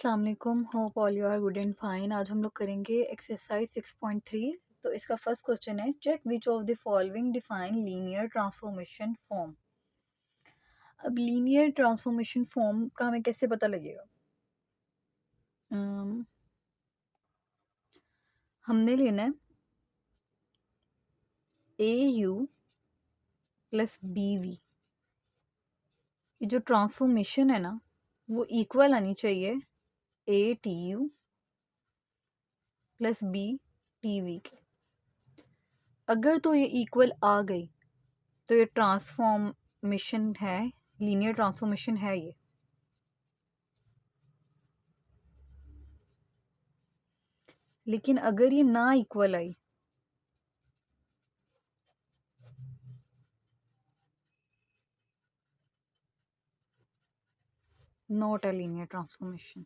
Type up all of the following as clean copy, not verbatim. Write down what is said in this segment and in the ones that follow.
अस्सलाम वालेकुम, hope all you are good and fine. आज हम लोग करेंगे एक्सरसाइज 6.3। तो इसका फर्स्ट क्वेश्चन है, check which of the following define linear transformation form. अब लीनियर ट्रांसफॉर्मेशन फॉर्म का हमें कैसे पता लगेगा? अम, हमने लेना है a u plus b v. ये जो ट्रांसफॉर्मेशन है ना, वो इक्वल आनी चाहिए a t u plus b t v के। अगर तो ये इक्वल आ गई तो ये ट्रांसफॉर्मेशन है, लीनियर ट्रांसफॉर्मेशन है ये। लेकिन अगर ये ना equal I not a linear transformation.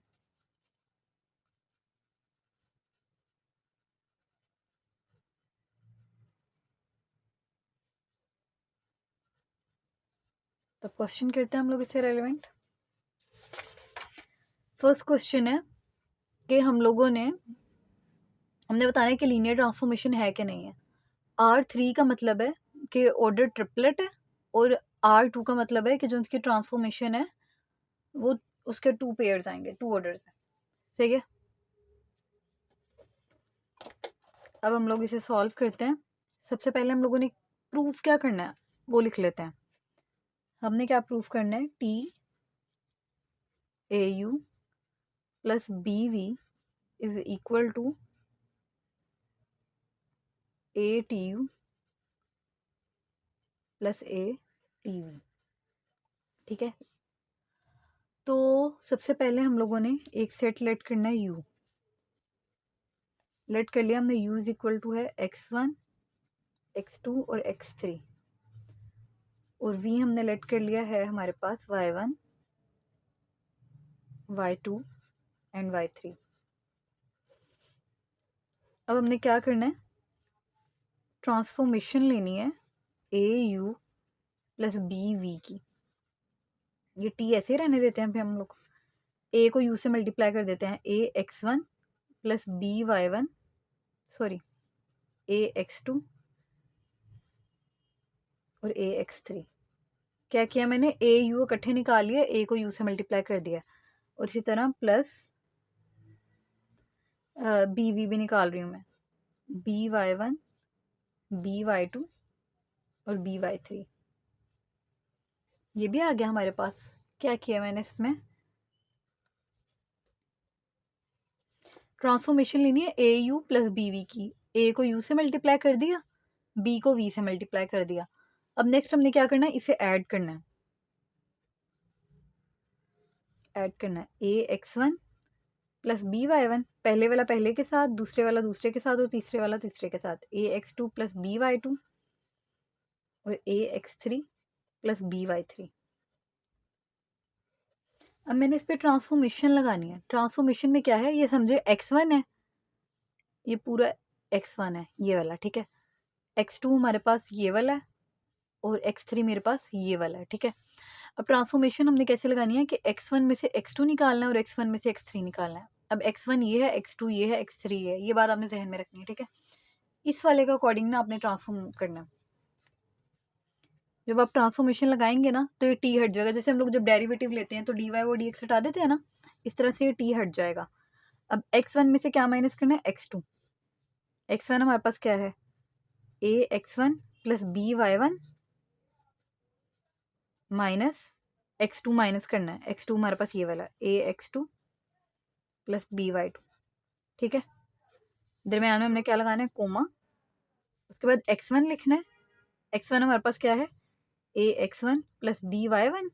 तो क्वेश्चन करते हैं हम लोग इससे रेलेवेंट। फर्स्ट क्वेश्चन है कि हमने बताना है कि लीनियर ट्रांसफॉर्मेशन है कि नहीं है। R3 का मतलब है कि ऑर्डर ट्रिपलेट है, और R2 का मतलब है कि जो उसकी ट्रांसफॉर्मेशन है वो उसके टू पेयर्स आएंगे, टू ऑर्डर्स हैं। ठीक है, अब हम लोग इसे सॉल्व करते हैं। सबसे पहले हम लोगों ने प्रूफ क्या करना है वो लिख लेते हैं। हमने क्या प्रूफ करना है, t a u plus b v is equal to a t u plus a t v. ठीक है, तो सबसे पहले हम लोगों ने एक सेट लेट करना है u। लेट कर लिया हमने, u इज इक्वल टू है x1 x2 और x3, और v हमने लेट कर लिया है हमारे पास y1 y2 एंड y3। अब हमने क्या करना है, ट्रांसफॉर्मेशन लेनी है a u plus b we की। ये t ऐसे ही रहने देते हैं, फिर हम लोग a को u से मल्टीप्लाई कर देते हैं, a x1 plus b y1, sorry a x2 और a x3। क्या किया मैंने, ए यू इकट्ठे निकाल लिए, ए को यू से मल्टीप्लाई कर दिया, और इसी तरह प्लस बी वी भी निकाल रही हूँ मैं, b y one b y two और बी वाई थ्री। ये भी आ गया हमारे पास। क्या किया मैंने, इसमें ट्रांसफॉर्मेशन लेनी है a u plus b we की। ए को यू से मल्टीप्लाई कर दिया, बी को वी से मल्टीप्लाई कर दिया। अब नेक्स्ट हमने क्या करना है, इसे ऐड करना है। ऐड करना है a x one plus b y one, पहले वाला पहले के साथ, दूसरे वाला दूसरे के साथ और तीसरे वाला तीसरे के साथ, a x two plus b y two और a x three plus b y three. अब मैंने इस पर ट्रांसफॉर्मेशन लगानी है। ट्रांसफॉर्मेशन में क्या है, ये समझे x1 है, ये पूरा x1 है ये वाला, ठीक है। x2 हमारे पास ये वाला है और x3 मेरे पास ये वाला है, ठीक है। अब ट्रांसफॉर्मेशन हमने कैसे लगानी है कि x1 में से x2 निकालना है और x1 में से x3 निकालना है। अब x1 ये है, x2 ये है, x3 ये है, ये बात आपने जहन में रखनी है, ठीक है। इस वाले का अकॉर्डिंग ना आपने ट्रांसफॉर्म करना है। जब आप ट्रांसफॉर्मेशन लगाएंगे ना तो ये टी हट जाएगा। जैसे हम लोग जब डेरिवेटिव लेते हैं तो डी वाई और डी एक्स हटा देते हैं ना, इस तरह से ये टी हट जाएगा। अब x1 में से क्या माइनस करना है, x2। x1 हमारे पास क्या है, a x1 plus b y1 minus x2 minus करना है, x2 हमारे पास ये वाला ए x2 प्लस बी y2, ठीक है। दरम्यान में हमने क्या लगाना है, कोमा। उसके बाद x1 लिखना है। x1 हमारे पास क्या है, a x1 plus b y1,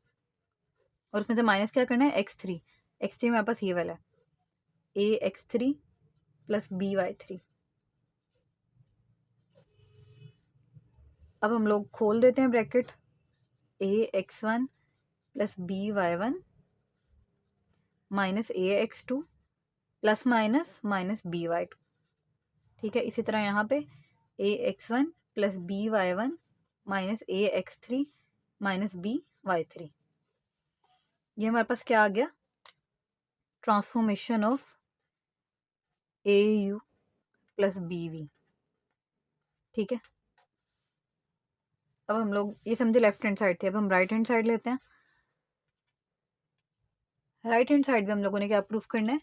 और उसमें से माइनस क्या करना है, x3। x3 हमारे पास ये वाला है, ए x3 प्लस बी y3। अब हम लोग खोल देते हैं bracket, a x1 plus b y1 minus a x2 plus minus minus b y2, ठीक है। इसी तरह यहाँ पे a x1 plus b y1 minus a x3 minus b y3। ये हमारे पास क्या आ गया, transformation of a u plus b v, ठीक है। अब हम लोग ये समझे लेफ्ट हैंड साइड थी, अब हम राइट हैंड साइड लेते हैं। राइट हैंड साइड में हम लोगों ने क्या प्रूफ करना है,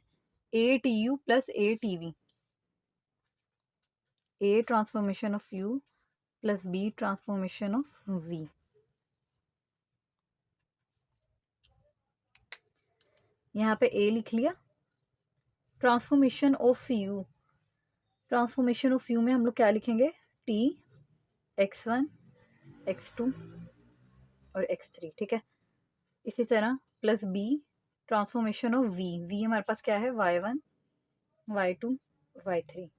a t u plus a t v, a transformation of u plus b transformation of v. यहाँ पे ए लिख लिया। Transformation of u, transformation of u में हम लोग क्या लिखेंगे, टी x1 x2 और x3, ठीक है। इसी तरह plus b transformation of v, v हमारे पास क्या है, y1 y2 y3।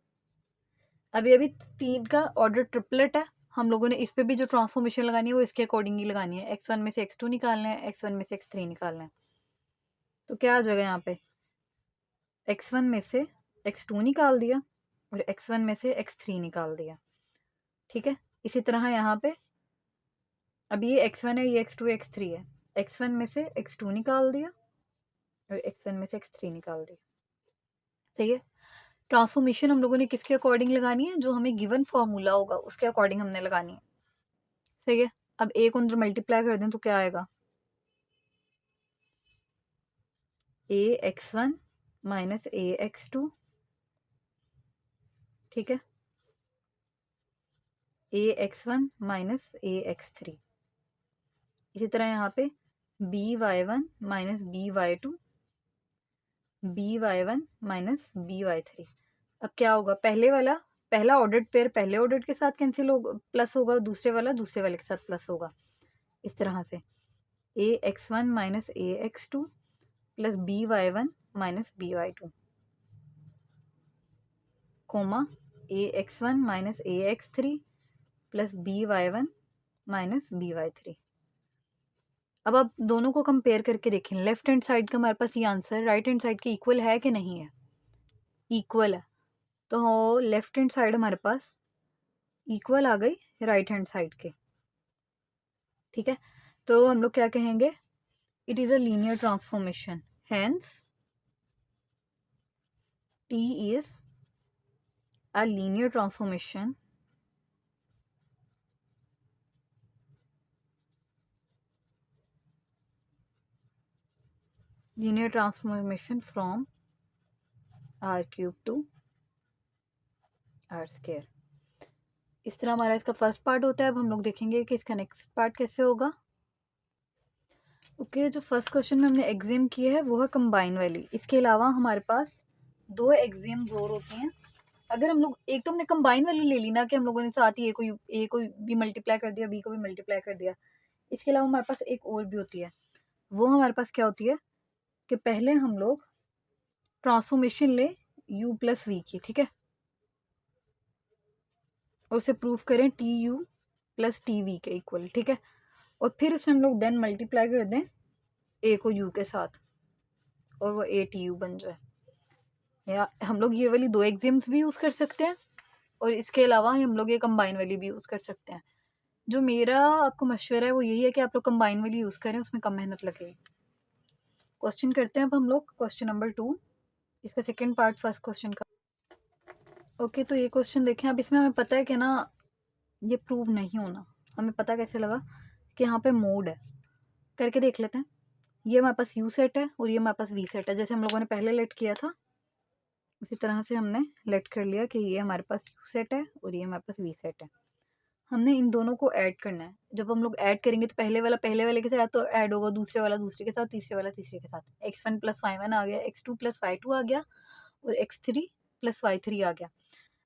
अभी अभी 3 का ऑर्डर ट्रिपलेट है, हम लोगों ने इस पे भी जो ट्रांसफॉर्मेशन लगानी है वो इसके अकॉर्डिंग ही लगानी है। x1 में से x2 निकालना है, x1 में से x3 निकालना है। तो क्या आ जाएगा यहाँ पे, x1 में से x2 निकाल दिया और x1 में से x3 निकाल दिया, ठीक है। इसी तरह यहाँ पे अब ये x1 है, ये x2 x3 है, x1 में से x2 निकाल दिया और x1 में से x3 निकाल दिया, सही है। ट्रांसफॉर्मेशन हम लोगों ने किसके अकॉर्डिंग लगानी है, जो हमें गिवन फॉर्मूला होगा उसके अकॉर्डिंग हमने लगानी है, सही है। अब ए को अंदर मल्टीप्लाई कर दें तो क्या आएगा, ए x1 माइनस ए x2, ठीक है, a x1 minus a x3। इसी तरह यहाँ पे b y1 minus b y2, b y1 minus b y3। अब क्या होगा, पहले वाला पहला ऑर्डर्ड पेयर पहले ऑर्डर्ड के साथ कैंसिल होगा, प्लस होगा, दूसरे वाला दूसरे वाले के साथ प्लस होगा। इस तरह से a x1 minus a x2 plus b y1 minus b y2, comma a x1 minus a x3 plus b y1 minus b y3। अब आप दोनों को कंपेयर करके देखें, लेफ्ट हैंड साइड का हमारे पास ये आंसर राइट हैंड साइड के इक्वल है कि नहीं है, इक्वल है। तो लेफ्ट हैंड साइड हमारे पास इक्वल आ गई राइट हैंड साइड के, ठीक है। तो हम लोग क्या कहेंगे, it is a linear transformation, hence t is a linear transformation from R cube to R square. इस तरह हमारा इसका फर्स्ट पार्ट होता है। अब हम लोग देखेंगे कि इसका नेक्स्ट पार्ट कैसे होगा। ओके, जो फर्स्ट क्वेश्चन में हमने एग्जाम किए है वो है कंबाइन वाली। इसके अलावा हमारे पास 2 एग्जाम्स और होती हैं। अगर हम लोग एक तो हमने कंबाइन वाली ले ली ना, कि हम लोगों ने साथ ही ए को भी मल्टीप्लाई कर दिया, बी को भी मल्टीप्लाई कर दिया। इसके अलावा हमारे पास एक और भी होती है, वो हमारे पास क्या होती है कि पहले हम लोग ट्रांसफॉर्मेशन ले u प्लस वी की, ठीक है, और उसे प्रूफ करें T u plus t v के इक्वल, ठीक है। और फिर उसे हम लोग देन मल्टीप्लाई कर दें ए को यू के साथ और वो ए टी यू बन जाए। या हम लोग ये वाली 2 एग्जाम्स भी यूज़ कर सकते हैं और इसके अलावा हम लोग ये कंबाइन वाली भी यूज़ कर सकते हैं। जो मेरा आपको मशवरा है वो यही है कि आप लोग कंबाइन वाली यूज़ करें, उसमें कम मेहनत लगेगी। क्वेश्चन करते हैं अब हम लोग क्वेश्चन नंबर 2, इसका सेकेंड पार्ट फर्स्ट क्वेश्चन का। ओके, तो ये क्वेश्चन देखें। अब इसमें हमें पता है कि ना ये प्रूव नहीं होना। हमें पता कैसे लगा कि यहाँ पे मोड है, करके देख लेते हैं। ये हमारे पास यू सेट है और ये हमारे पास वी सेट है। जैसे हम लोगों ने पहले लेट किया था उसी तरह से हमने लेट कर लिया कि ये हमारे पास यू सेट है और ये हमारे पास वी सेट है। हमने इन दोनों को ऐड करना है। जब हम लोग ऐड करेंगे तो पहले वाला पहले वाले के साथ तो ऐड होगा, दूसरे वाला दूसरे के साथ, तीसरे वाला तीसरे के साथ। x1 प्लस y1 आ गया, x2 प्लस y2 आ गया और x3 प्लस y3 आ गया।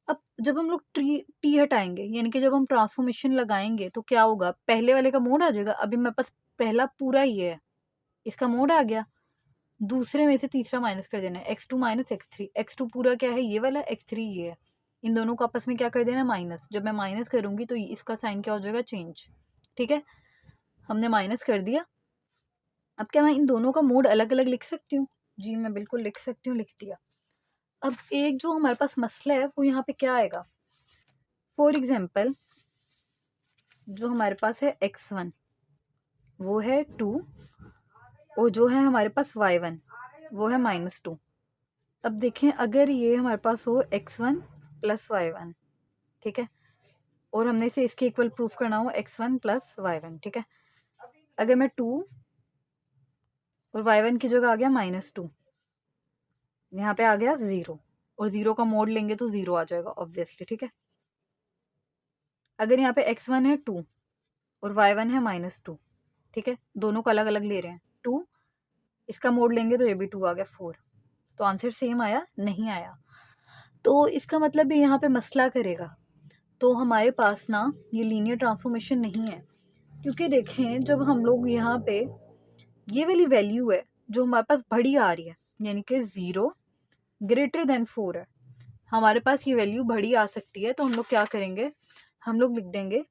अब जब हम लोग टी हटाएंगे, यानी कि जब हम ट्रांसफॉर्मेशन लगाएंगे तो क्या होगा, पहले वाले का मोड आ जाएगा। अभी मेरे पास पहला पूरा ही है, इसका मोड आ गया। दूसरे में से तीसरा माइनस कर देना है, x2 माइनस x3। x2 पूरा क्या है, ये वाला, x3 ये है। इन दोनों को आपस में क्या कर देना, माइनस। जब मैं माइनस करूंगी तो इसका साइन क्या हो जाएगा, चेंज, ठीक है। हमने माइनस कर दिया। अब क्या मैं इन दोनों का मोड अलग अलग लिख सकती हूँ? जी मैं बिल्कुल लिख सकती हूँ, लिख दिया। अब एक जो हमारे पास मसला है वो यहाँ पे क्या आएगा, फॉर एग्जाम्पल जो हमारे पास है x1 वो है 2 और जो है हमारे पास y1 वो है -2। अब देखें अगर ये हमारे पास हो x1 + y1, ठीक है, और हमने इसे इसके इक्वल प्रूफ करना हो x1 + y1, ठीक है। अगर मैं 2 और y1 की जगह आ गया -2, यहाँ पे आ गया 0, और 0 का मोड लेंगे तो 0 आ जाएगा ऑब्वियसली, ठीक है। अगर यहाँ पे x1 है 2 और y1 है -2, ठीक है, दोनों को अलग अलग ले रहे हैं, 2 इसका मोड लेंगे तो ये भी 2 आ गया 4, तो आंसर सेम आया? नहीं आया। तो इसका मतलब ये यहाँ पे मसला करेगा, तो हमारे पास ना ये लीनियर ट्रांसफॉर्मेशन नहीं है, क्योंकि देखें जब हम लोग यहाँ पे ये वाली वैल्यू है जो हमारे पास बड़ी आ रही है, यानी कि 0 > 4 है, हमारे पास ये वैल्यू बड़ी आ सकती है, तो हम लोग क्या करेंगे, हम लोग लिख देंगे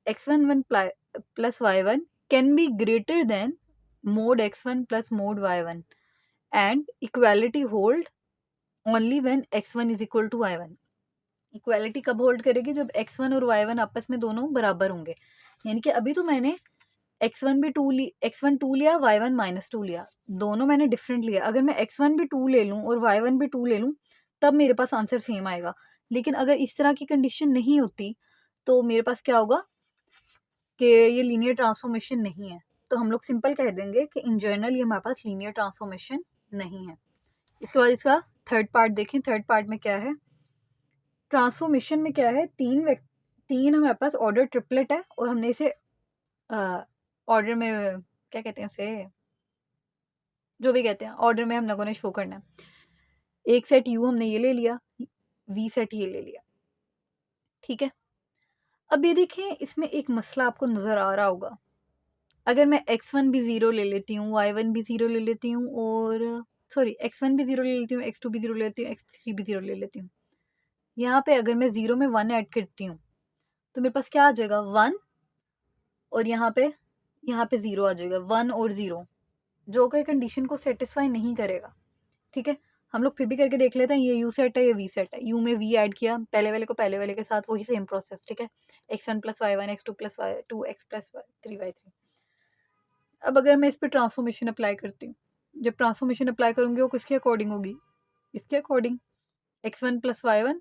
x1 + y1 can be greater than mod x1 + mod y1 and equality hold only when x1 = y1। Equality कब होल्ड करेगी? जब x1 और y1 आपस में दोनों बराबर होंगे, यानी कि अभी तो मैंने x1 भी 2 ली, x1 2 लिया, y1 -2 लिया, दोनों मैंने डिफरेंट लिया। अगर मैं x1 भी 2 ले लूँ और y1 भी 2 ले लूँ तब मेरे पास आंसर सेम आएगा, लेकिन अगर इस तरह की कंडीशन नहीं होती तो मेरे पास क्या होगा कि ये लीनियर ट्रांसफॉर्मेशन नहीं है। तो हम लोग सिंपल कह देंगे कि इन जनरल ये हमारे पास लीनियर ट्रांसफॉर्मेशन नहीं है। इसके बाद इसका थर्ड पार्ट देखें, थर्ड पार्ट में क्या है, ट्रांसफॉर्मेशन में क्या है, तीन हमारे पास ऑर्डर ट्रिपलेट है, और हमने इसे ऑर्डर में क्या कहते हैं, इसे जो भी कहते हैं, ऑर्डर में हम लोगों ने शो करना है। एक सेट यू हमने ये ले लिया, वी सेट ये ले लिया, ठीक है। अब ये देखें इसमें एक मसला आपको नज़र आ रहा होगा, अगर मैं x1 भी 0 ले लेती हूँ, y1 भी 0 ले लेती हूँ, और सॉरी x1 भी 0 ले लेती हूँ, x2 भी 0 ले लेती हूँ, x3 भी 0 ले लेती हूँ, यहाँ पे अगर मैं 0 में 1 ऐड करती हूँ तो मेरे पास क्या आ जाएगा, 1, और यहाँ पे 0 आ जाएगा, 1 और 0, जो कि कंडीशन को सेटिस्फाई नहीं करेगा, ठीक है। हम लोग फिर भी करके देख लेते हैं, ये यू सेट है, ये वी सेट है, यू में वी ऐड किया, पहले वाले को पहले वाले के साथ, वही सेम प्रोसेस, ठीक है, x1 + y1, x2 + y2, x + 3y3। अब अगर मैं इस पर ट्रांसफॉर्मेशन अप्लाई करती हूँ, जब ट्रांसफॉर्मेशन अप्लाई करूँगी वो किसके अकॉर्डिंग होगी, इसके अकॉर्डिंग, x1 + y1,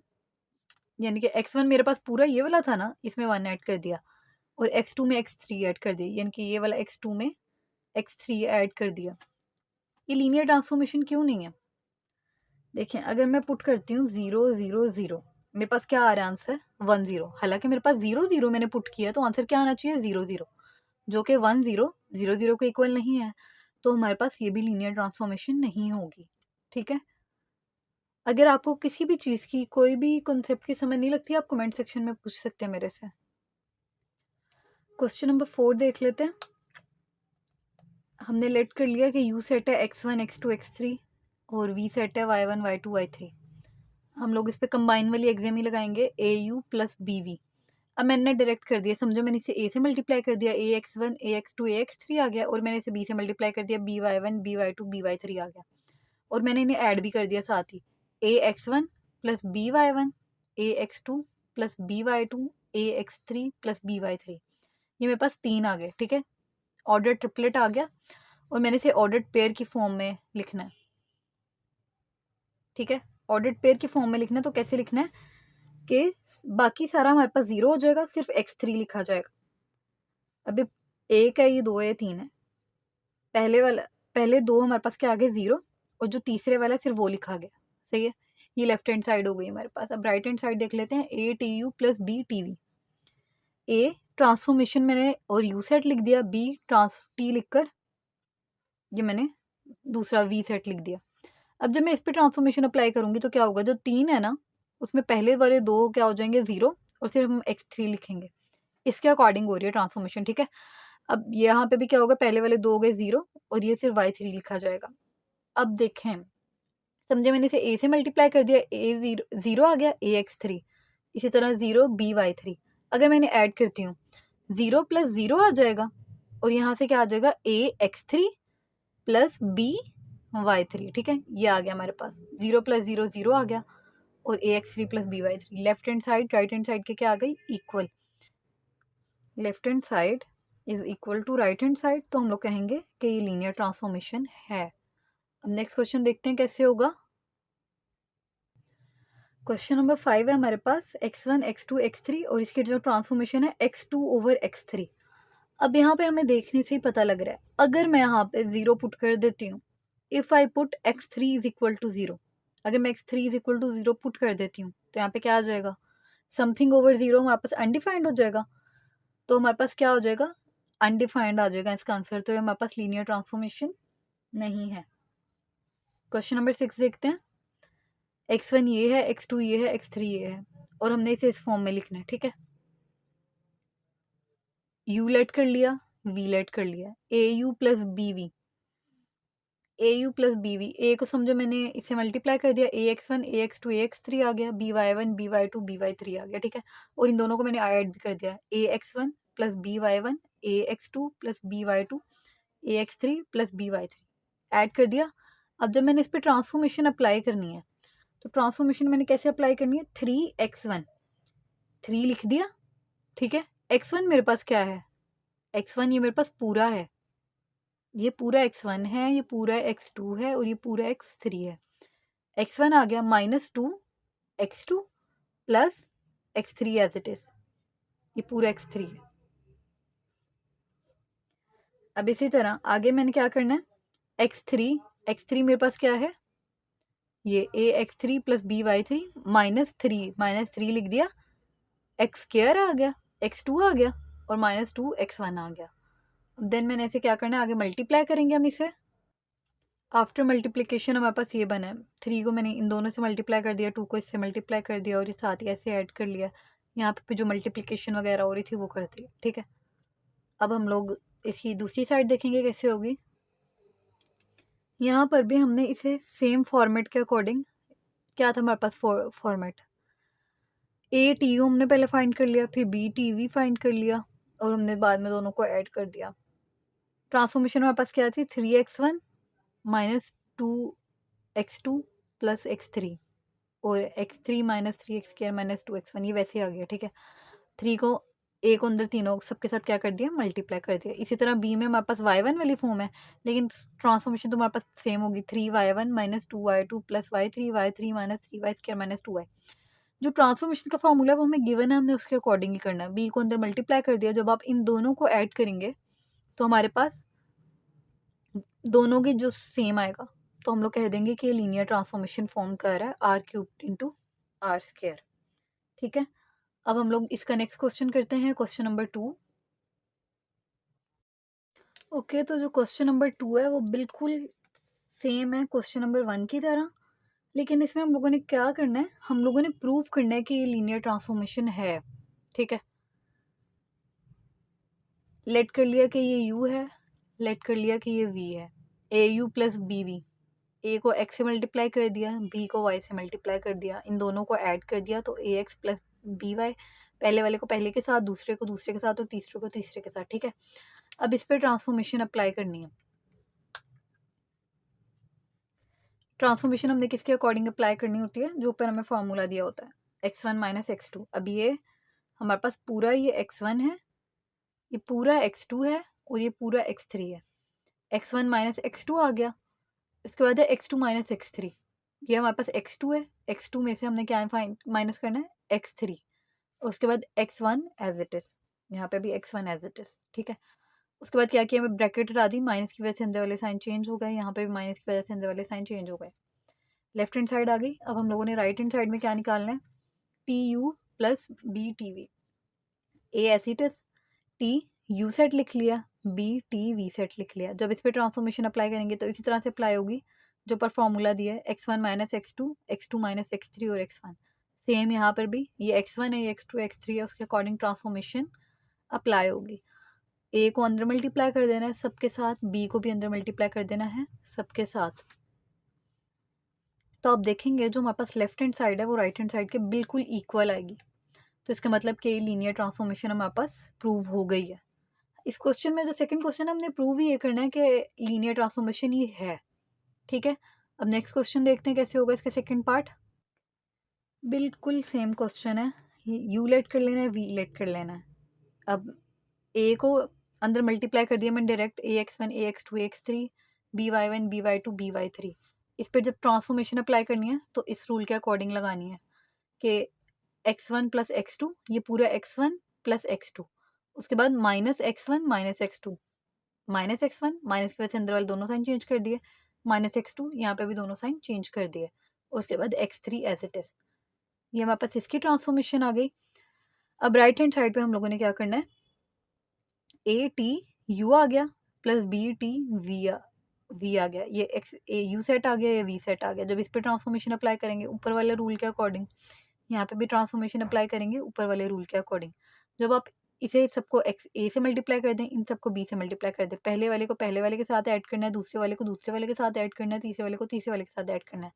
यानी कि x1 मेरे पास पूरा ये वाला था ना, इसमें 1 ऐड कर दिया, और x2 में x3 ऐड कर दिया, यानी कि ये वाला x2 में x3 ऐड कर दिया। ये लीनियर ट्रांसफॉर्मेशन क्यों नहीं है? देखें अगर मैं पुट करती हूँ 0 0 0, मेरे पास क्या आ रहा है आंसर, 1 0, हालांकि मेरे पास 0 0 मैंने पुट किया, तो आंसर क्या आना चाहिए, 0 0, जो कि 1 0 0 0 के इक्वल नहीं है, तो हमारे पास ये भी लीनियर ट्रांसफॉर्मेशन नहीं होगी, ठीक है। अगर आपको किसी भी चीज़ की कोई भी कॉन्सेप्ट की समझ नहीं लगती, आप कमेंट सेक्शन में पूछ सकते हैं मेरे से। क्वेश्चन नंबर 4 देख लेते हैं। हमने लेट कर लिया कि यू सेट है x1 x2 x3 और वी सेट है y1 y2 y3। हम लोग इस पे कंबाइन वाली एग्जाम ही लगाएंगे, ए यू प्लस बी वी। अब मैंने डायरेक्ट कर दिया, समझो मैंने इसे ए से मल्टीप्लाई कर दिया, ए x1 ए x2 ए x3 आ गया, और मैंने इसे बी से मल्टीप्लाई कर दिया, B y1 B y2 B y3 आ गया, और मैंने इन्हें ऐड भी कर दिया साथ ही, ए x1 प्लस बी y1 ए x2 प्लस बी y2 ए x3 प्लस बी y3, ये मेरे पास 3 आ गए, ठीक है, ऑर्डर ट्रिपलेट आ गया, और मैंने इसे ऑर्डर पेयर की फॉर्म में लिखना है, ठीक है। ऑर्डर पेयर की फॉर्म में लिखना है, तो कैसे लिखना है कि बाकी सारा हमारे पास 0 हो जाएगा, सिर्फ x3 लिखा जाएगा। अभी 1 है, ये 2 है, 3 है, पहले 2 हमारे पास क्या आ गए, 0, और जो तीसरे वाला सिर्फ वो लिखा गया, सही है। ये लेफ्ट हैंड साइड हो गई हमारे पास। अब राइट हैंड साइड देख लेते हैं, a t u plus b t v. A transformation मैंने और यू सेट लिख दिया, बी ट्रांस टी लिखकर ये मैंने दूसरा वी सेट लिख दिया। अब जब मैं इस पर ट्रांसफॉर्मेशन अप्लाई करूंगी तो क्या होगा, जो 3 है ना उसमें पहले वाले 2 क्या हो जाएंगे, 0, और सिर्फ हम x3 लिखेंगे, इसके अकॉर्डिंग हो रही है ट्रांसफॉर्मेशन, ठीक है। अब यहाँ पे भी क्या होगा, पहले वाले 2 हो गए 0, और ये सिर्फ y3 लिखा जाएगा। अब देखें, समझे मैंने इसे a से मल्टीप्लाई कर दिया, a 0 आ गया, a x3, इसी तरह 0 b y3। अगर मैंने ऐड करती हूँ 0 + 0 आ जाएगा, और यहाँ से क्या आ जाएगा, a x3 plus b y3, ठीक है, ये आ गया हमारे पास, 0 + 0 0 आ गया, और a x3 plus b y3, left hand side right hand side के क्या आ गई, equal, left hand side is equal to right hand side, तो हम लोग कहेंगे कि ये लीनियर ट्रांसफॉर्मेशन है। अब नेक्स्ट क्वेश्चन देखते हैं कैसे होगा। क्वेश्चन नंबर 5 है हमारे पास x1 x2 x3 और इसकी जो ट्रांसफॉर्मेशन है x2 ओवर x3। अब यहाँ पे हमें देखने से ही पता लग रहा है, अगर मैं यहाँ पे 0 पुट कर देती हूँ, if I put x3 is equal to 0, अगर मैं x3 is equal to 0 put कर देती हूँ तो यहाँ पे क्या आ जाएगा, समथिंग ओवर 0 हमारे पास अनडिफाइंड हो जाएगा। तो हमारे पास क्या हो जाएगा, अनडिफाइंड आ जाएगा इसका आंसर। तो हमारे पास लीनियर ट्रांसफॉर्मेशन नहीं है। क्वेश्चन नंबर 6 देखते हैं। x1 ये है, x2 ये है, x3 ये है और हमने इसे इस फॉर्म में लिखना है, ठीक है। u लेट कर लिया, v लेट कर लिया, au plus b v, a u plus b v, a को समझो मैंने इसे मल्टीप्लाई कर दिया, a x one a x two a x three आ गया, b y one b y two b y three आ गया, ठीक है। और इन दोनों को मैंने ऐड भी कर दिया, a x one plus b y one a x two plus b y two a x three plus b y three add कर दिया। अब जब मैंने इस पर ट्रांसफॉर्मेशन अप्लाई करनी है तो ट्रांसफॉर्मेशन मैंने कैसे अप्लाई करनी है, 3x1 3 लिख दिया, ठीक है। x1 मेरे पास क्या है, x1 ये मेरे पास पूरा है, ये पूरा x1 है, ये पूरा x2 है और ये पूरा x3 है। x1 आ गया -2 x2 plus x3 as it is, ये पूरा x3 है। अब इसी तरह आगे मैंने क्या करना है, x3 मेरे पास क्या है, ये a x three plus b y three -3 लिख दिया, एक्स स्क्वायर आ गया, x2 आ गया और -2 x1 आ गया। देन मैंने ऐसे क्या करना है, आगे मल्टीप्लाई करेंगे हम इसे। आफ्टर मल्टीप्लिकेशन हमारे पास ये बना है, 3 को मैंने इन दोनों से मल्टीप्लाई कर दिया, 2 को इससे मल्टीप्लाई कर दिया और ये साथ ही ऐसे ऐड कर लिया। यहाँ पे जो मल्टीप्लिकेशन वगैरह हो रही थी वो कर दी, ठीक है। अब हम लोग इसकी दूसरी साइड देखेंगे कैसे होगी। यहाँ पर भी हमने इसे सेम फॉर्मेट के अकॉर्डिंग, क्या था हमारे पास फॉर्मेट, ए टी यू हमने पहले फाइंड कर लिया, फिर बी टी वी फाइंड कर लिया और हमने बाद में दोनों को ऐड कर दिया। ट्रांसफॉर्मेशन हमारे पास क्या थी, 3x1 -2x2 प्लस x3 और x3 -3x² -2x1, ये वैसे आ गया, ठीक है। 3 को ए को अंदर तीनों सबके साथ क्या कर दिया, मल्टीप्लाई कर दिया। इसी तरह बी में हमारे पास y1 वाली फॉर्म है, लेकिन ट्रांसफॉर्मेशन तो हमारे पास सेम होगी, 3y1 -2y2 plus y3 y3 -3y² -2y। जो ट्रांसफॉर्मेशन का फॉर्मूला है वो हमें गिवन है, हमने उसके अकॉर्डिंग ही करना है। बी को अंदर मल्टीप्लाई कर दिया, जब आप इन दोनों को ऐड करेंगे तो हमारे पास दोनों की जो सेम आएगा तो हम लोग कह देंगे कि लीनियर ट्रांसफॉर्मेशन फॉर्म कर रहा है r³ इंटू r², ठीक है। अब हम लोग इसका नेक्स्ट क्वेश्चन करते हैं, क्वेश्चन नंबर 2। ओके, तो जो क्वेश्चन नंबर 2 है वो बिल्कुल सेम है क्वेश्चन नंबर 1 की तरह, लेकिन इसमें हम लोगों ने क्या करना है, हम लोगों ने प्रूव करना है कि ये लीनियर ट्रांसफॉर्मेशन है, ठीक है। लेट कर लिया कि ये u है, लेट कर लिया कि ये v है, a u plus b v, a को x से मल्टीप्लाई कर दिया, b को y से मल्टीप्लाई कर दिया, इन दोनों को ऐड कर दिया तो ए एक्स प्लस बी वाई, पहले वाले को पहले के साथ, दूसरे को दूसरे के साथ और तीसरे को तीसरे के साथ, ठीक है। अब इस पर ट्रांसफॉर्मेशन अप्लाई करनी है। ट्रांसफॉर्मेशन हमने किसके अकॉर्डिंग अप्लाई करनी होती है, जो ऊपर हमें फॉर्मूला दिया होता है, x1 माइनस x2। अब ये हमारे पास पूरा ये x1 है, ये पूरा x2 है और ये पूरा x3 है। x1 माइनस x2 आ गया, इसके बाद है x2 माइनस x3, ये हमारे पास x2 है, x2 में से हमने क्या माइनस करना है, x3, उसके बाद x1 एज इट इज, यहाँ पे भी x1 एज इट इज, ठीक है। उसके बाद क्या किया, मैं ब्रैकेट हटा दी, माइनस की वजह से अंदर वाले साइन चेंज हो गए, यहाँ पे भी माइनस की वजह से अंदर वाले साइन चेंज हो गए। लेफ्ट हैंड साइड आ गई। अब हम लोगों ने राइट हैंड साइड में क्या निकालना है, t u plus b t v, a as it is, t u set लिख लिया, बी टी वी सेट लिख लिया। जब इस पर ट्रांसफॉर्मेशन अप्लाई करेंगे तो इसी तरह से अप्लाई होगी जो पर फॉर्मूला दिया है, x1 minus x2 minus x3 और x1। सेम यहाँ पर भी ये x1 है, ये x2 x3 है, उसके अकॉर्डिंग ट्रांसफॉर्मेशन अप्लाई होगी। ए को अंदर मल्टीप्लाई कर देना है सबके साथ, बी को भी अंदर मल्टीप्लाई कर देना है सबके साथ। तो आप देखेंगे जो हमारे पास लेफ्ट हैंड साइड है वो राइट हैंड साइड के बिल्कुल इक्वल आएगी, तो इसका मतलब कि लीनियर ट्रांसफॉर्मेशन हमारे पास प्रूव हो गई है। इस क्वेश्चन में जो सेकंड क्वेश्चन हमने प्रूव ही ये करना है कि लीनियर ट्रांसफॉर्मेशन ये है, ठीक है। अब नेक्स्ट क्वेश्चन देखते हैं कैसे होगा इसका सेकंड पार्ट। बिल्कुल सेम क्वेश्चन है, यू लेट कर लेना है, वी लेट कर लेना है। अब ए को अंदर मल्टीप्लाई कर दिया मैंने direct, a x one a x two a x three, by1 by2 by3। इस पर जब ट्रांसफॉर्मेशन अप्लाई करनी है तो इस रूल के अकॉर्डिंग लगानी है कि x1 प्लस x2, ये पूरा x1 प्लस x2, उसके बाद minus x1 minus x2, minus x1 minus की वजह से अंदर वाले दोनों साइन चेंज कर दिए, माइनस x2 यहाँ पे भी दोनों साइन चेंज कर दिए, उसके बाद x3 एज इट इज। ये हमारे पास इसकी ट्रांसफॉर्मेशन आ गई। अब राइट हैंड साइड पे हम लोगों ने क्या करना है, ए टी यू आ गया प्लस बी टी वी आ गया, ये एक्स ए यू सेट आ गया, ये वी सेट आ गया। जब इस पर ट्रांसफॉर्मेशन अप्लाई करेंगे ऊपर वाले रूल के अकॉर्डिंग, यहाँ पे भी ट्रांसफॉर्मेशन अप्लाई करेंगे ऊपर वाले रूल के अकॉर्डिंग। जब आप इसे सबको एक्स ए से मल्टीप्लाई कर दें, इन सबको बी से मल्टीप्लाई कर दें, पहले वाले को पहले वाले के साथ ऐड करना है, दूसरे वाले को दूसरे वाले के साथ ऐड करना है, तीसरे वाले को तीसरे वाले के साथ ऐड करना है।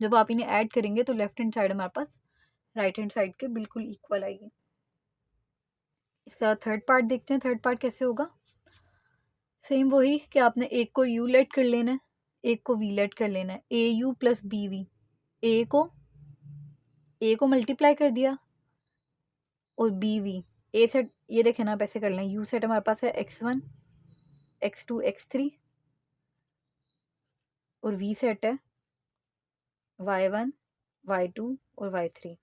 जब आप इन्हें ऐड करेंगे तो लेफ्ट हैंड साइड हमारे पास राइट हैंड साइड के बिल्कुल इक्वल आएगी। इसका थर्ड पार्ट देखते हैं, थर्ड पार्ट कैसे होगा। सेम वही कि आपने एक को यू लेट कर लेना है, एक को वी लेट कर लेना है, a u plus b v. A को मल्टीप्लाई कर दिया और बी वी ए सेट, ये देखें ना आप ऐसे कर लें, यू सेट हमारे पास है x1 x2 x3 और वी सेट है y1 y2 और y3।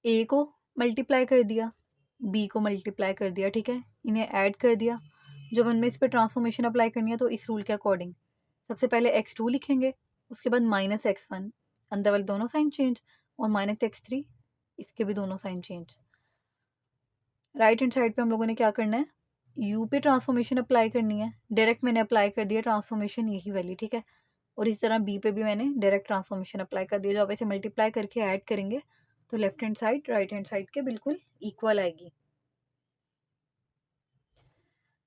ए को मल्टीप्लाई कर दिया, बी को मल्टीप्लाई कर दिया, ठीक है, इन्हें ऐड कर दिया। जब हमने इस पर ट्रांसफॉर्मेशन अप्लाई करनी है तो इस रूल के अकॉर्डिंग सबसे पहले x2 लिखेंगे, उसके बाद माइनस x1, अंदर वाले दोनों साइन चेंज, और माइनस x3, इसके भी दोनों sign change. Right hand side पे हम लोगों ने क्या करना है, u पे ट्रांसफॉर्मेशन अप्लाई करनी है। डायरेक्ट मैंने अप्लाई कर दिया ट्रांसफॉर्मेशन यही वाली, ठीक है, और इस तरह b पे भी मैंने डायरेक्ट ट्रांसफॉर्मेशन अप्लाई कर दिया। जब आप इसे मल्टीप्लाई करके ऐड करेंगे तो left hand side right hand side के बिल्कुल इक्वल आएगी।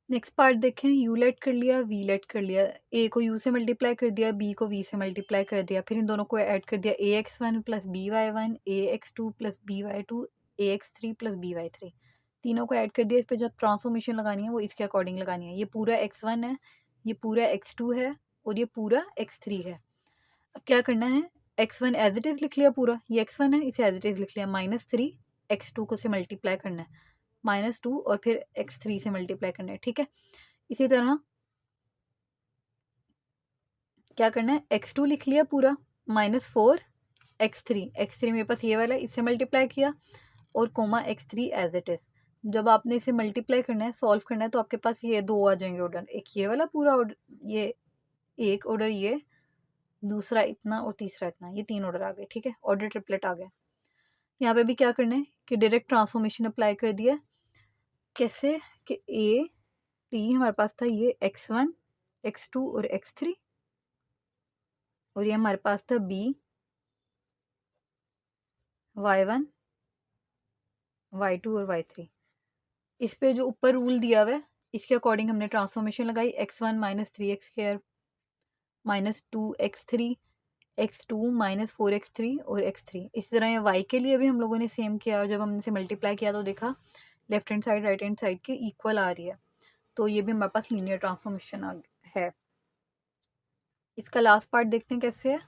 नेक्स्ट पार्ट देखें, यू लेट कर लिया, वी लेट कर लिया, ए को यू से मल्टीप्लाई कर दिया, बी को वी से मल्टीप्लाई कर दिया, फिर इन दोनों को ऐड कर दिया, ax1 plus by1 ax2 plus by2 ax3 plus by3, तीनों को ऐड कर दिया। इस पर जब ट्रांसफॉर्मेशन लगानी है वो इसके अकॉर्डिंग लगानी है। ये पूरा x1 है, ये पूरा x2 है और ये पूरा x3 है। अब क्या करना है, x1 एज इट इज़ लिख लिया, पूरा ये x1 है, इसे एज इट इज़ लिख लिया, -3 x2 को से मल्टीप्लाई करना है, -2 और फिर x3 से मल्टीप्लाई करना है, ठीक है। इसी तरह क्या करना है, x2 लिख लिया पूरा, -4 x3 मेरे पास ये वाला है, इससे मल्टीप्लाई किया और coma x3 as it is. जब आपने इसे मल्टीप्लाई करना है, सॉल्व करना है, तो आपके पास ये दो आ जाएंगे ऑर्डर, एक ये वाला पूरा ऑर्डर, ये एक ऑर्डर, ये दूसरा इतना और तीसरा इतना, ये तीन ऑर्डर आ गए, ठीक है, ऑर्डर ट्रिपलेट आ गया। यहाँ पे भी क्या करना है कि डायरेक्ट ट्रांसफॉर्मेशन अप्लाई कर दिया। कैसे कि ए टी हमारे पास था ये x1 x2 और x3, और ये हमारे पास था b y1 y2 और y3। इस पे जो ऊपर रूल दिया हुआ है इसके अकॉर्डिंग हमने ट्रांसफॉर्मेशन लगाई, x1 -3x² -2x3 x2 -4x3 और x3। इसी तरह ये y के लिए भी हम लोगों ने सेम किया, और जब हमने इसे मल्टीप्लाई किया तो देखा left hand side right hand side के इक्वल आ रही है, तो ये भी हमारे पास लीनियर ट्रांसफॉर्मेशन है। इसका लास्ट पार्ट देखते हैं कैसे है।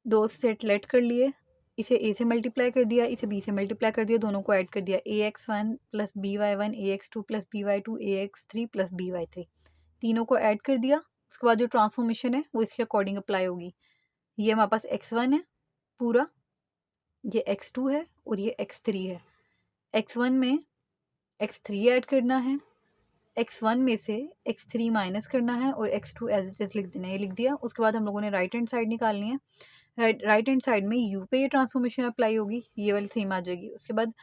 दो सेट लेट कर लिए, इसे a से मल्टीप्लाई कर दिया, इसे b से मल्टीप्लाई कर दिया, दोनों को ऐड कर दिया, ax1 plus by1 ax2 plus by2 ax3 plus by3, तीनों को ऐड कर दिया। उसके बाद जो ट्रांसफॉर्मेशन है वो इसके अकॉर्डिंग अप्लाई होगी। ये हमारे पास x1 है पूरा, ये x2 है और ये x3 है। x1 में x3 ऐड करना है, x1 में से x3 माइनस करना है और x2 एज इट इज लिख देना है, ये लिख दिया। उसके बाद हम लोगों ने राइट हैंड साइड निकालनी है। राइट हैंड साइड में u पे ये ट्रांसफॉर्मेशन अप्लाई होगी, ये वाली सेम आ जाएगी। उसके बाद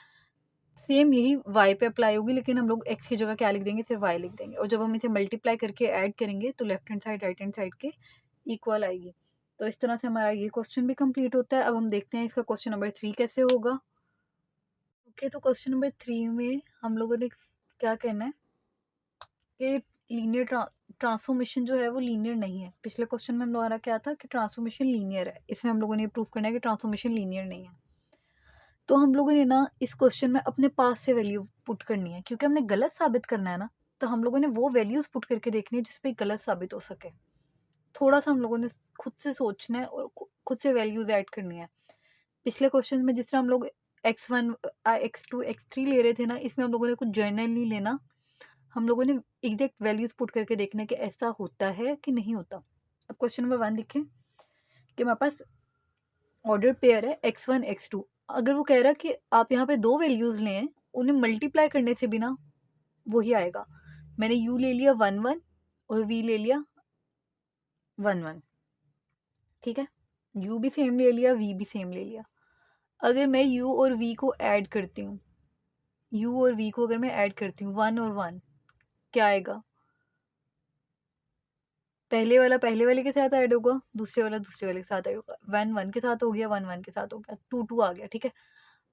सेम यही y पे अप्लाई होगी, लेकिन हम लोग x की जगह क्या लिख देंगे, फिर y लिख देंगे, और जब हम इसे मल्टीप्लाई करके ऐड करेंगे तो left hand side right hand side के इक्वल आएगी। तो इस तरह से हमारा ये क्वेश्चन भी कंप्लीट होता है। अब हम देखते हैं इसका क्वेश्चन नंबर 3 कैसे होगा। ओके, तो क्वेश्चन नंबर 3 में हम लोगों ने क्या कहना है कि लीनियर ट्रांसफॉर्मेशन जो है वो लीनियर नहीं है। पिछले क्वेश्चन में हम लोगों क्या था कि ट्रांसफॉर्मेशन लीनियर है, इसमें हम लोगों ने प्रूव करना है कि ट्रांसफॉर्मेशन लीनियर नहीं है। तो हम लोगों ने ना इस क्वेश्चन में अपने पास से वैल्यू पुट करनी है, क्योंकि हमने गलत साबित करना है ना, तो हम लोगों ने वो वैल्यूज पुट करके देखनी है जिसपे गलत साबित हो सके। थोड़ा सा हम लोगों ने खुद से सोचना है और खुद से वैल्यूज ऐड करनी है। पिछले क्वेश्चन में जिस तरह हम लोग x1 x2 x3 ले रहे थे ना, इसमें हम लोगों ने कुछ जर्नल नहीं लेना, हम लोगों ने एग्जैक्ट वैल्यूज पुट करके देखना है कि ऐसा होता है कि नहीं होता। अब क्वेश्चन नंबर 1 देखें कि हमारे पास ऑर्डर पेयर है x1 x2। अगर वो कह रहा है कि आप यहाँ पे दो वैल्यूज लें, उन्हें मल्टीप्लाई करने से भी ना वही आएगा। मैंने u ले लिया 1 1 और v ले लिया 1 1, ठीक है। u भी सेम ले लिया, v भी सेम ले लिया। अगर मैं u और v को ऐड करती हूँ, u और v को अगर मैं ऐड करती हूँ 1 और 1, क्या आएगा? पहले वाला पहले वाले के साथ ऐड होगा, दूसरे वाला दूसरे वाले के साथ ऐड होगा। 1 1 के साथ हो गया, 1 1 के साथ हो गया, 2 2 आ गया, ठीक है।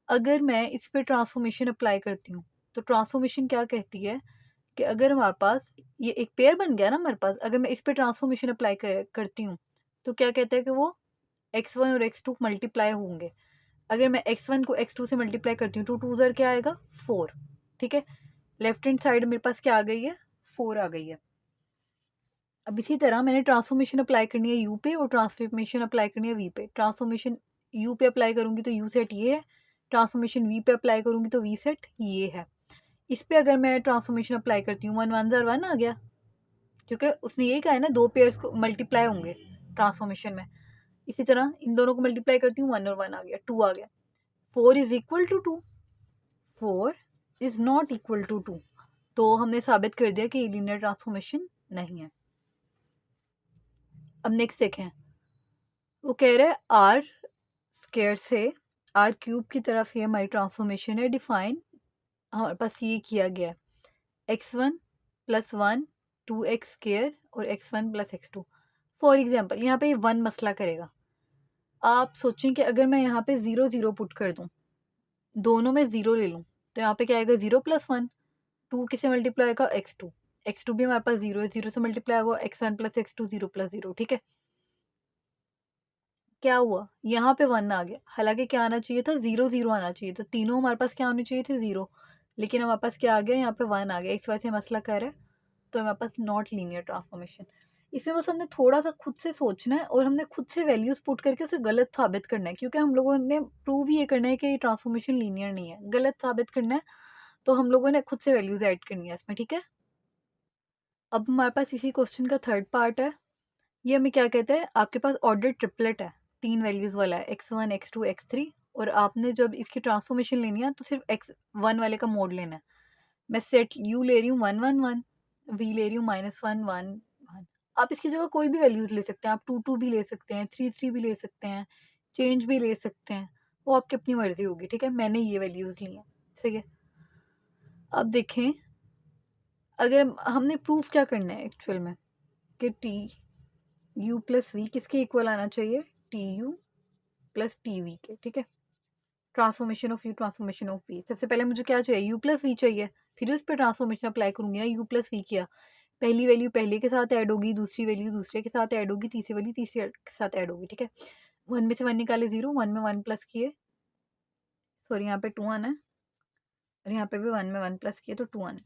अगर मैं इस पे ट्रांसफॉर्मेशन अप्लाई करती हूँ तो ट्रांसफॉर्मेशन क्या कहती है कि अगर हमारे पास ये एक पेयर बन गया ना हमारे पास, अगर मैं इस पे ट्रांसफॉर्मेशन अप्लाई करती हूँ तो क्या कहता है कि वो x1 और x2 मल्टीप्लाई होंगे। अगर मैं x1 को x2 से मल्टीप्लाई करती हूँ तो 2 ज़र क्या आएगा? 4, ठीक है। लेफ्ट हैंड साइड मेरे पास क्या आ गई है? 4 आ गई है। अब इसी तरह मैंने ट्रांसफॉर्मेशन अप्लाई करनी है u पे और ट्रांसफॉर्मेशन अप्लाई करनी है v पे। ट्रांसफॉर्मेशन u पे अप्लाई करूंगी तो u सेट ये है, ट्रांसफॉर्मेशन v पे अप्लाई करूंगी तो v सेट ये है। इस पे अगर मैं ट्रांसफॉर्मेशन अप्लाई करती हूँ 1 1 ज़र 1 आ गया, क्योंकि उसने यही कहा है ना दो पेयर्स को मल्टीप्लाई होंगे ट्रांसफॉर्मेशन में। इसी तरह इन दोनों को मल्टीप्लाई करती हूँ, 1 और 1 आ गया, 2 आ गया। 4 is equal to 2, 4 is not equal to 2। तो हमने साबित कर दिया कि ये लीनियर ट्रांसफॉर्मेशन नहीं है। अब नेक्स्ट देखें, वो कह रहे हैं आर स्क्वायर से आर क्यूब की तरफ ये हमारी ट्रांसफॉर्मेशन है डिफाइन। हमारे पास ये किया गया है x1 + 1 2x स्क्वायर और x1 + x2। फॉर एग्जाम्पल यहाँ पे ये 1 मसला करेगा। आप सोचें कि अगर मैं यहाँ पे 0 0 पुट कर दूँ, दोनों में 0 ले लूँ, तो यहाँ पे क्या आएगा? 0 + 1, 2 किससे मल्टीप्लाई होगा? x2, x2 भी हमारे पास 0 है, 0 से मल्टीप्लाई होगा x1 + x2, 0 + 0, ठीक है। क्या हुआ? यहाँ पे 1 आ गया, हालांकि क्या आना चाहिए था? 0 0 आना चाहिए था। तीनों हमारे पास क्या होने चाहिए थे? 0, लेकिन हमारे पास क्या आ गया? यहाँ पे 1 आ गया। इस वजह से मसला कर रहा है, तो हमारे पास नॉट लीनियर ट्रांसफॉर्मेशन। इसमें बस हमने थोड़ा सा खुद से सोचना है और हमने खुद से वैल्यूज पुट करके उसे गलत साबित करना है, क्योंकि हम लोगों ने प्रूव ये करना है कि ये ट्रांसफॉर्मेशन लीनियर नहीं है, गलत साबित करना है। तो हम लोगों ने खुद से वैल्यूज ऐड करनी है इसमें, ठीक है। अब हमारे पास इसी क्वेश्चन का थर्ड पार्ट है। ये हमें क्या कहते हैं? आपके पास ऑर्डर ट्रिपलेट है, 3 वैल्यूज वाला है, x1 x2 x3, और आपने जब इसकी ट्रांसफॉर्मेशन लेनी है तो सिर्फ x1 वाले का मोड लेना है। मैं सेट u ले रही हूँ 1 1 1, v ले रही हूँ -1 1 1। आप इसकी जगह कोई भी वैल्यूज ले सकते हैं, आप 2 2 भी ले सकते हैं, 3 3 भी ले सकते हैं, चेंज भी ले सकते हैं, वो आपकी अपनी मर्जी होगी, ठीक है। मैंने ये वैल्यूज ली हैं, सही है। अब देखें, अगर हमने प्रूफ क्या करना है एक्चुअल में कि टी यू प्लस वी किसके इक्वल आना चाहिए? T u plus t v के, ठीक है। Transformation of u, transformation of v. सबसे पहले मुझे क्या चाहिए? यू प्लस वी चाहिए, फिर उस पर ट्रांसफॉर्मेशन अप्लाई करूंगी ना, यू प्लस वी किया, पहली वैल्यू पहले के साथ ऐड होगी, दूसरी वैल्यू दूसरे के साथ ऐड होगी, तीसरी वैल्यू तीसरे के साथ ऐड होगी, ठीक है। 1 में से 1 निकाले 0, 1 में 1 प्लस किए, सॉरी यहाँ पे 2 आना है, और यहाँ पे भी 1 में 1 प्लस किए तो 2 आना है,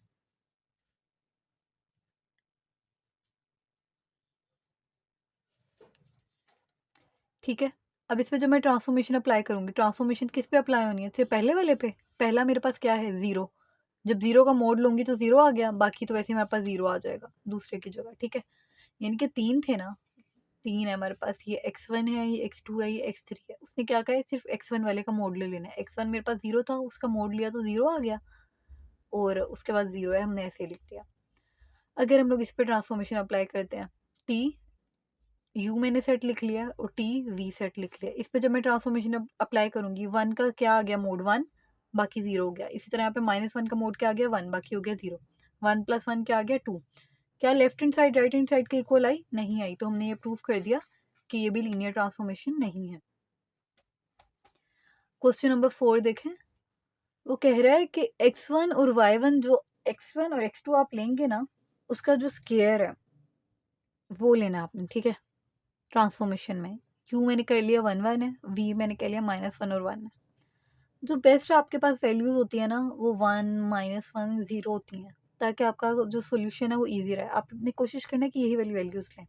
ठीक है। अब इस पे जब मैं ट्रांसफॉर्मेशन अप्लाई करूंगी, ट्रांसफॉर्मेशन किस पे अप्लाई होनी है? सिर्फ पहले वाले पे। पहला मेरे पास क्या है? 0। जब 0 का मोड लूंगी तो 0 आ गया, बाकी तो वैसे ही हमारे पास 0 आ जाएगा दूसरे की जगह, ठीक है। यानी कि 3 थे ना, 3 है हमारे पास, ये x1 है, ये x2 है, ये x3 है। उसने क्या कहा है? सिर्फ x1 वाले का मोड ले लेना है। x1 मेरे पास 0 था, उसका मोड लिया तो 0 आ गया, और उसके बाद 0 है, हमने ऐसे लिख दिया। अगर हम लोग इस पे ट्रांसफॉर्मेशन अप्लाई करते हैं, t u मैंने सेट लिख लिया और t v सेट लिख लिया। इस पे जब मैं ट्रांसफॉर्मेशन अप्लाई करूंगी, 1 का क्या आ गया? मोड 1, बाकी 0 हो गया। इसी तरह यहाँ पे -1 का मोड क्या आ गया? 1, बाकी हो गया 0। 1 + 1 क्या आ गया? 2। क्या left hand side right hand side के इक्वल आई? नहीं आई, तो हमने ये प्रूव कर दिया कि ये भी लीनियर ट्रांसफॉर्मेशन नहीं है। क्वेश्चन नंबर 4 देखें, वो कह रहा है कि x1 और y1, जो x1 और x2 आप लेंगे ना, उसका जो स्क्वायर है वो लेना आपने, ठीक है। ट्रांसफॉर्मेशन में u मैंने कर लिया 1 1 है, v मैंने कर लिया -1 और 1 है। जो बेस्ट आपके पास वैल्यूज होती है ना, वो 1 -1 0 होती हैं, ताकि आपका जो सोल्यूशन है वो ईजी रहे। आपने कोशिश करना है कि यही वाली वैल्यूज लें।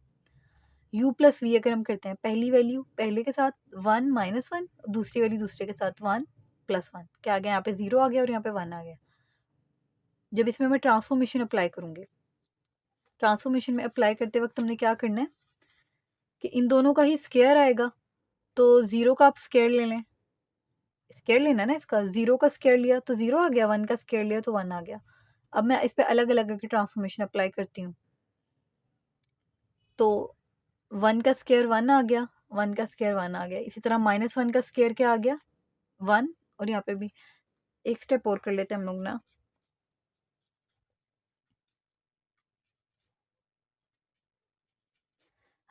u प्लस वी अगर हम करते हैं, पहली वैल्यू पहले के साथ 1 -1, दूसरी वैल्यू दूसरे के साथ 1 + 1, क्या आ गया? यहाँ पे 0 आ गया और यहाँ पे 1 आ गया। जब इसमें मैं ट्रांसफॉर्मेशन अप्लाई करूँगी, ट्रांसफॉर्मेशन में अप्लाई करते वक्त हमने क्या करना है कि इन दोनों का ही स्क्वायर आएगा, तो 0 का आप स्क्वायर ले लें, स्क्वायर लेना ना इसका, 0 का स्क्वायर लिया तो 0 आ गया, 1 का स्क्वायर लिया तो 1 आ गया। अब मैं इस पे अलग अलग करके ट्रांसफॉर्मेशन अप्लाई करती हूँ, तो 1 का स्क्वायर 1 आ गया, 1 का स्क्वायर 1 आ गया। इसी तरह -1 का स्क्वायर क्या आ गया, 1। और यहाँ पे भी एक स्टेप और कर लेते हैं हम लोग ना,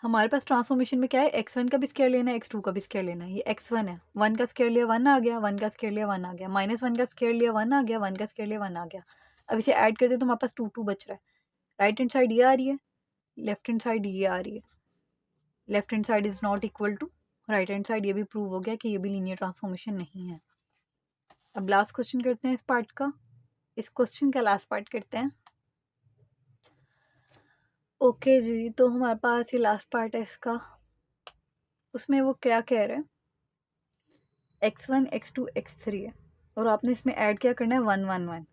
हमारे पास ट्रांसफॉर्मेशन में क्या है, x1 का भी स्क्वायर लेना है, x2 का भी स्क्वायर लेना है। ये x1 है, 1 का स्क्वायर लिया 1 आ गया, 1 का स्क्वायर लिया 1 आ गया, -1 का स्क्वायर लिया 1 आ गया, 1 का स्क्वायर लिया 1 आ गया। अब इसे ऐड करते तो हमारे पास 2 2 बच रहा है। राइट हैंड साइड ये आ रही है, लेफ्ट हैंड साइड ये आ रही है। Left hand side is not equal to right hand side, ये भी प्रूव हो गया कि ये भी लीनियर ट्रांसफॉर्मेशन नहीं है। अब लास्ट क्वेश्चन करते हैं इस पार्ट का, इस क्वेश्चन का लास्ट पार्ट करते हैं। ओके जी, तो हमारे पास ये लास्ट पार्ट है इसका, उसमें वो क्या कह रहे हैं, x1 x2 x3 है और आपने इसमें ऐड क्या करना है 1 1 1।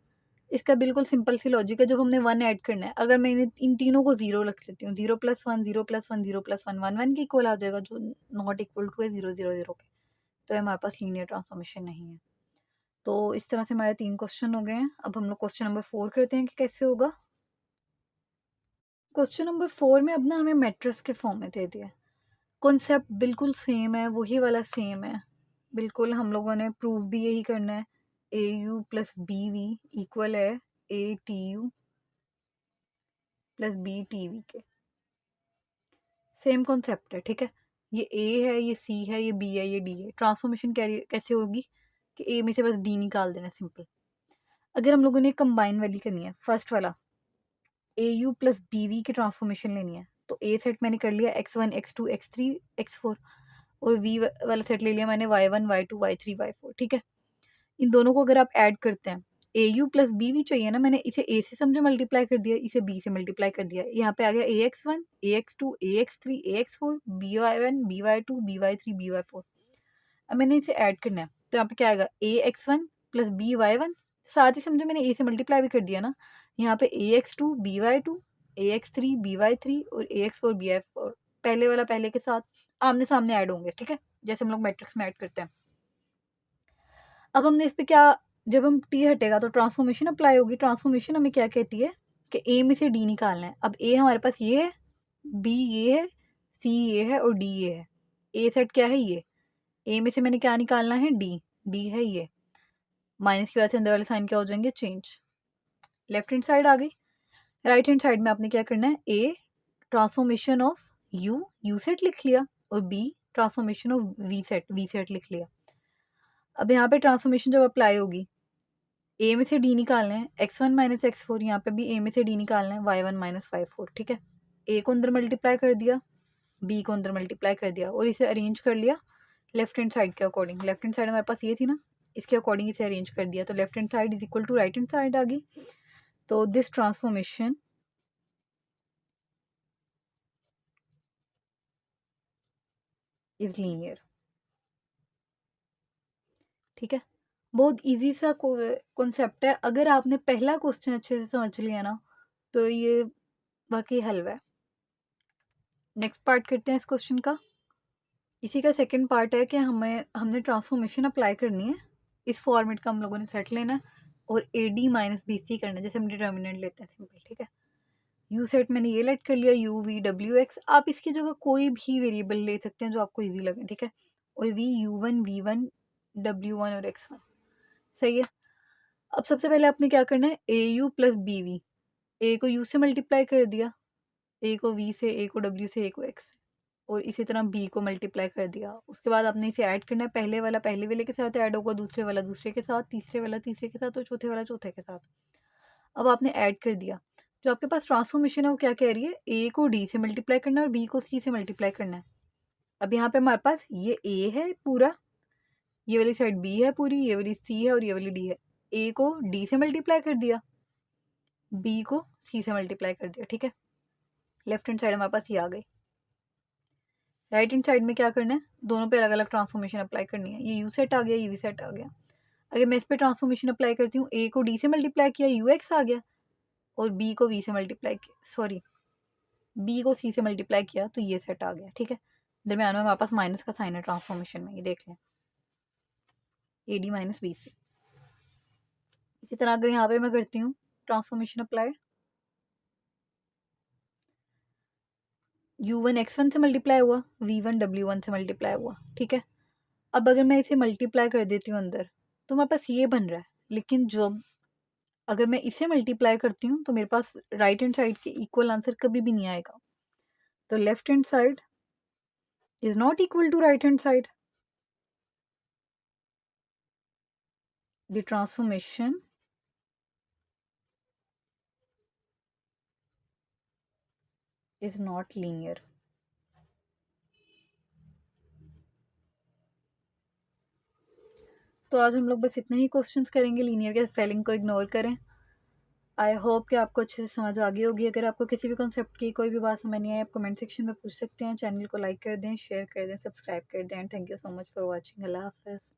इसका बिल्कुल सिंपल सी लॉजिक है, जब हमने 1 ऐड करना है, अगर मैं इन तीनों को 0 रख लेती हूँ, 0 + 1 0 + 1 0 + 1 1 1 के इक्वल आ जाएगा, जो नॉट इक्वल टू है 0 0 0 के, तो हमारे पास लीनियर ट्रांसफॉर्मेशन नहीं है। तो इस तरह से हमारे 3 क्वेश्चन हो गए हैं। अब हम लोग क्वेश्चन नंबर 4 करते हैं कि कैसे होगा। क्वेश्चन नंबर 4 में अब ना हमें मैट्रिक्स के फॉर्म में दे दिया है, कॉन्सेप्ट बिल्कुल सेम है, वही वाला सेम है बिल्कुल, हम लोगों ने प्रूव भी यही करना है, a u plus b v equal है a t u plus b t v के, सेम कॉन्सेप्ट है, ठीक है। ये ए है, ये सी है, ये बी है, ये डी है। ट्रांसफॉर्मेशन कैसे होगी कि ए में से बस डी निकाल देना, सिंपल। अगर हम लोगों ने कंबाइन वाली करनी है, फर्स्ट वाला ए यू प्लस बी वी की ट्रांसफॉर्मेशन लेनी है, तो ए सेट मैंने कर लिया x1 x2 x3 x4, और वी वाला सेट ले लिया मैंने y1 y2 y3 y4, ठीक है। इन दोनों को अगर आप ऐड करते हैं, ए यू प्लस बी वी चाहिए ना, मैंने इसे ए से समझे मल्टीप्लाई कर दिया, इसे बी से मल्टीप्लाई कर दिया, यहाँ पे आ गया a x one a x two a x three a x four b y one b y two b y three b y four. अब मैंने इसे ऐड करना है, तो यहाँ पे क्या आएगा a x one plus b y one, साथ ही समझो मैंने ए से मल्टीप्लाई भी कर दिया ना, यहाँ पे a x two b y two a x three b y three और a x four b y four, पहले वाला पहले के साथ आमने सामने ऐड होंगे, ठीक है, जैसे हम लोग मैट्रिक्स में ऐड करते हैं। अब हमने इस पे क्या, जब हम टी हटेगा तो ट्रांसफॉर्मेशन अप्लाई होगी। ट्रांसफॉर्मेशन हमें क्या कहती है कि ए में से डी निकालना है। अब ए हमारे पास ये है, बी ये है, सी ये है और डी ये है। ए सेट क्या है, ये ए में से मैंने क्या निकालना है, डी, डी है ये। माइनस की वजह से अंदर वाले साइन क्या हो जाएंगे, चेंज। लेफ्ट हैंड साइड आ गई। राइट हैंड साइड में आपने क्या करना है, a transformation of u, u set लिख लिया, और b transformation of v set, v set लिख लिया। अब यहाँ पे ट्रांसफॉर्मेशन जब अप्लाई होगी, ए में से डी निकालना है, x1 माइनस एक्स फोर, यहाँ पे भी ए में से डी निकालना है, y1 माइनस वाई फोर, ठीक है। ए को अंदर मल्टीप्लाई कर दिया, बी को अंदर मल्टीप्लाई कर दिया, और इसे अरेंज कर लिया लेफ्ट हैंड साइड के अकॉर्डिंग। लेफ्ट हैंड साइड हमारे पास ये थी ना, इसके अकॉर्डिंग इसे अरेंज कर दिया, तो left hand side is equal to right hand side आ गई। तो दिस ट्रांसफॉर्मेशन इज लीनियर, ठीक है। बहुत इजी सा कॉन्सेप्ट है, अगर आपने पहला क्वेश्चन अच्छे से समझ लिया ना, तो ये बाकी हल है। नेक्स्ट पार्ट करते हैं इस क्वेश्चन का। इसी का सेकंड पार्ट है कि हमने ट्रांसफॉर्मेशन अप्लाई करनी है, इस फॉर्मेट का हम लोगों ने सेट लेना है, और a d minus b c करना है, जैसे हम डिटर्मिनेंट लेते हैं सिंपल, ठीक है। यू सेट मैंने ये लेट कर लिया, यू वी डब्ल्यू एक्स, आप इसकी जगह कोई भी वेरिएबल ले सकते हैं जो आपको ईजी लगे, ठीक है। और v u one v one डब्ल्यू वन और एक्स वन, सही है। अब सबसे पहले आपने क्या करना है, a u plus b v, a को यू से मल्टीप्लाई कर दिया, ए को वी से, ए को डब्ल्यू से, ए को एक्स से, और इसी तरह बी को मल्टीप्लाई कर दिया। उसके बाद आपने इसे ऐड करना है, पहले वाला पहले वाले के साथ ऐड होगा, दूसरे वाला दूसरे के साथ, तीसरे वाला तीसरे के साथ, और चौथे वाला चौथे के साथ। अब आपने ऐड कर दिया, जो आपके पास ट्रांसफॉर्मेशन है वो क्या कह रही है, ए को डी से मल्टीप्लाई करना है और बी को सी से मल्टीप्लाई करना है। अब यहाँ पे हमारे पास ये ए है पूरा, ये वाली साइड बी है पूरी, ये वाली सी है और ये वाली डी है। ए को डी से मल्टीप्लाई कर दिया, बी को सी से मल्टीप्लाई कर दिया, ठीक है। लेफ्ट हैंड साइड हमारे पास ये आ गई। राइट हैंड साइड में क्या करना है, दोनों पे अलग अलग ट्रांसफॉर्मेशन अप्लाई करनी है। ये यू सेट आ गया, ये वी सेट आ गया। अगर मैं इस पे ट्रांसफॉर्मेशन अप्लाई करती हूँ, ए को डी से मल्टीप्लाई किया यूएक्स आ गया, और बी को वी से मल्टीप्लाई किया, सॉरी बी को सी से मल्टीप्लाई किया तो ये सेट आ गया। ठीक है, दरम्यान में हमारे पास माइनस का साइन है ट्रांसफॉर्मेशन में, ये देख लें, a d minus b c. इसी तरह अगर यहाँ पे मैं करती हूँ ट्रांसफॉर्मेशन अप्लाई, u1 x1 से मल्टीप्लाई हुआ, v1 w1 से मल्टीप्लाई हुआ। ठीक है, अब अगर मैं इसे मल्टीप्लाई कर देती हूँ अंदर, तो मेरे पास ये बन रहा है, लेकिन जो अगर मैं इसे मल्टीप्लाई करती हूँ तो मेरे पास राइट हैंड साइड के इक्वल आंसर कभी भी नहीं आएगा। तो left hand side is not equal to right hand side. The transformation is not linear. तो आज हम लोग बस इतने ही क्वेश्चंस करेंगे, लीनियर के स्पेलिंग को इग्नोर करें। आई होप कि आपको अच्छे से समझ आ गई होगी। अगर आपको किसी भी कॉन्सेप्ट की कोई भी बात समझ नहीं आए, आप कमेंट सेक्शन में पूछ सकते हैं। चैनल को लाइक कर दें, शेयर कर दें, सब्सक्राइब कर दें। And thank you so much for watching. अल्लाह हाफिज़।